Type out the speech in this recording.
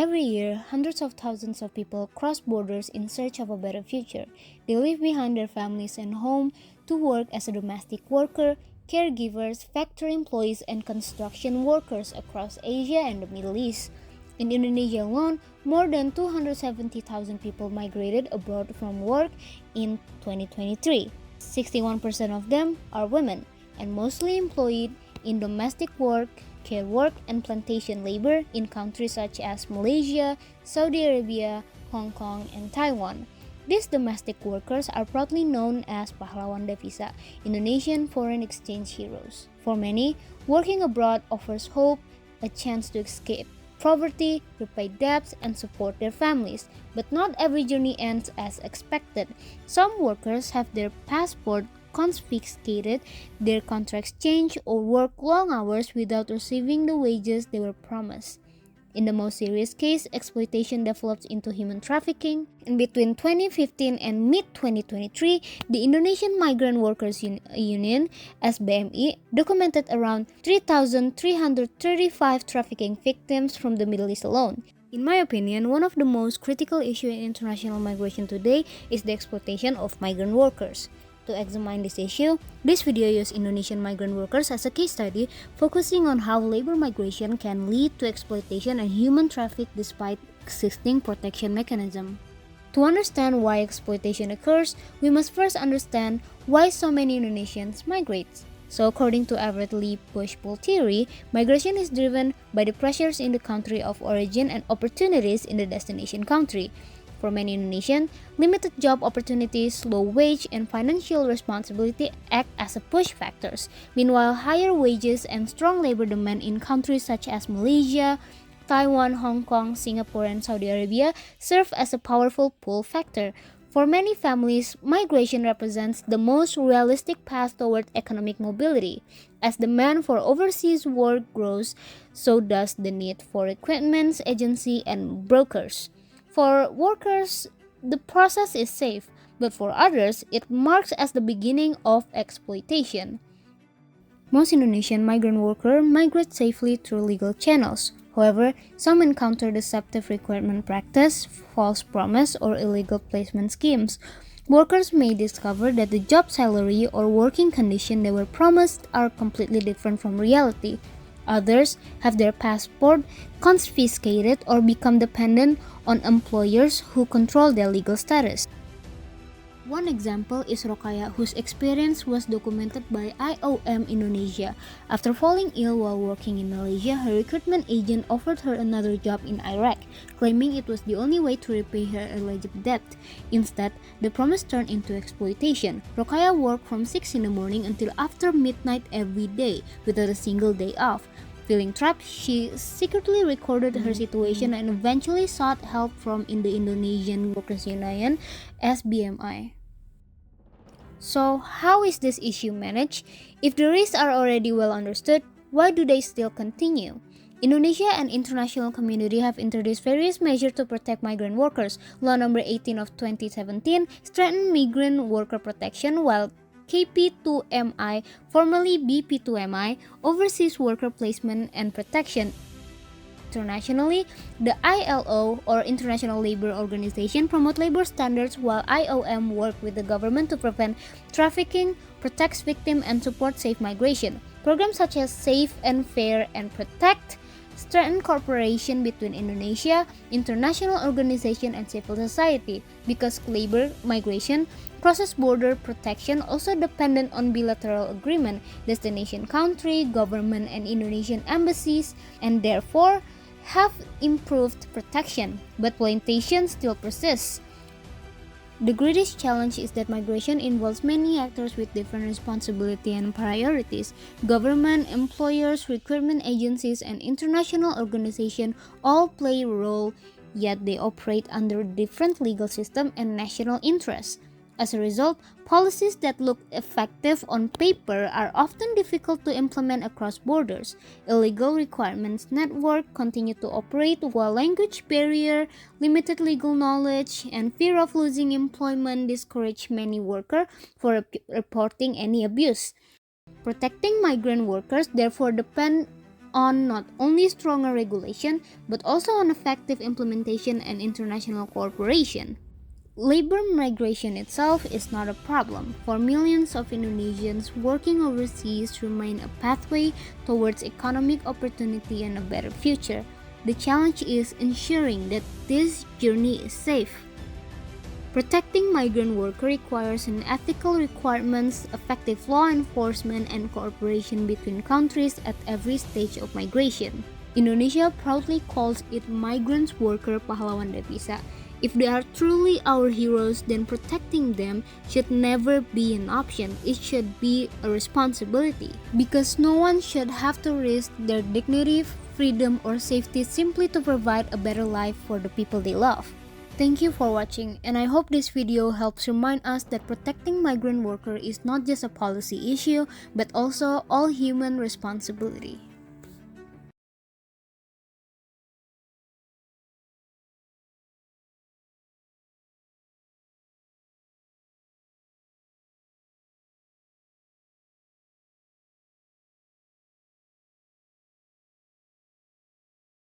Every year, hundreds of thousands of people cross borders in search of a better future. They leave behind their families and home to work as a domestic worker, caregivers, factory employees, and construction workers across Asia and the Middle East. In Indonesia alone, more than 270,000 people migrated abroad from work in 2023. 61% of them are women and mostly employed in domestic work, care work, and plantation labor in countries such as Malaysia, Saudi Arabia, Hong Kong, and Taiwan. These domestic workers are proudly known as pahlawan devisa, Indonesian foreign exchange heroes. For many, working abroad offers hope, a chance to escape poverty, repay debts, and support their families. But not every journey ends as expected. Some workers have their passport confiscated, their contracts changed, or work long hours without receiving the wages they were promised. In the most serious case, exploitation develops into human trafficking. And between 2015 and mid-2023, the Indonesian Migrant Workers Union (SBMI) documented around 3,335 trafficking victims from the Middle East alone. In my opinion, one of the most critical issues in international migration today is the exploitation of migrant workers. To examine this issue, this video uses Indonesian migrant workers as a case study, focusing on how labor migration can lead to exploitation and human traffic despite existing protection mechanisms. To understand why exploitation occurs, we must first understand why so many Indonesians migrate. So according to Everett Lee push-pull theory, migration is driven by the pressures in the country of origin and opportunities in the destination country. For many Indonesians, limited job opportunities, low wage, and financial responsibility act as push factors. Meanwhile, higher wages and strong labor demand in countries such as Malaysia, Taiwan, Hong Kong, Singapore, and Saudi Arabia serve as a powerful pull factor. For many families, migration represents the most realistic path toward economic mobility. As demand for overseas work grows, so does the need for recruitment agency and brokers. For workers, the process is safe, but for others, it marks as the beginning of exploitation. Most Indonesian migrant workers migrate safely through legal channels. However, some encounter deceptive recruitment practice, false promise, or illegal placement schemes. Workers may discover that the job salary or working condition they were promised are completely different from reality. Others have their passport confiscated or become dependent on employers who control their legal status. One example is Rokaya, whose experience was documented by IOM Indonesia. After falling ill while working in Malaysia, her recruitment agent offered her another job in Iraq, claiming it was the only way to repay her alleged debt. Instead, the promise turned into exploitation. Rokaya worked from 6 in the morning until after midnight every day, without a single day off. Feeling trapped, she secretly recorded her situation and eventually sought help from the Indonesian Workers Union (SBMI). So, how is this issue managed? If the risks are already well understood, why do they still continue? Indonesia and international community have introduced various measures to protect migrant workers. Law number 18 of 2017 strengthened migrant worker protection, while KP2MI, formerly BP2MI, oversees worker placement and protection. Internationally, the ILO, or International Labour Organization, promotes labor standards, while IOM works with the government to prevent trafficking, protects victims, and support safe migration. Programs such as Safe and Fair and Protect strengthen cooperation between Indonesia, international organizations, and civil society, because labor migration cross-border protection also dependent on bilateral agreement, destination country, government, and Indonesian embassies, and therefore have improved protection, but exploitation still persists. The greatest challenge is that migration involves many actors with different responsibility and priorities. Government, employers, recruitment agencies, and international organizations all play a role, yet they operate under different legal systems and national interests. As a result, policies that look effective on paper are often difficult to implement across borders. Illegal requirements networks continue to operate, while language barrier, limited legal knowledge, and fear of losing employment discourage many workers from reporting any abuse. Protecting migrant workers therefore depends on not only stronger regulation, but also on effective implementation and international cooperation. Labor migration itself is not a problem. For millions of Indonesians working overseas remain a pathway towards economic opportunity and a better future. The challenge is ensuring that this journey is safe. Protecting migrant workers requires an ethical requirements, effective law enforcement, and cooperation between countries at every stage of migration. Indonesia proudly calls it migrant worker pahlawan devisa. If they are truly our heroes, then protecting them should never be an option. It should be a responsibility. Because no one should have to risk their dignity, freedom, or safety simply to provide a better life for the people they love. Thank you for watching, and I hope this video helps remind us that protecting migrant workers is not just a policy issue, but also all human responsibility.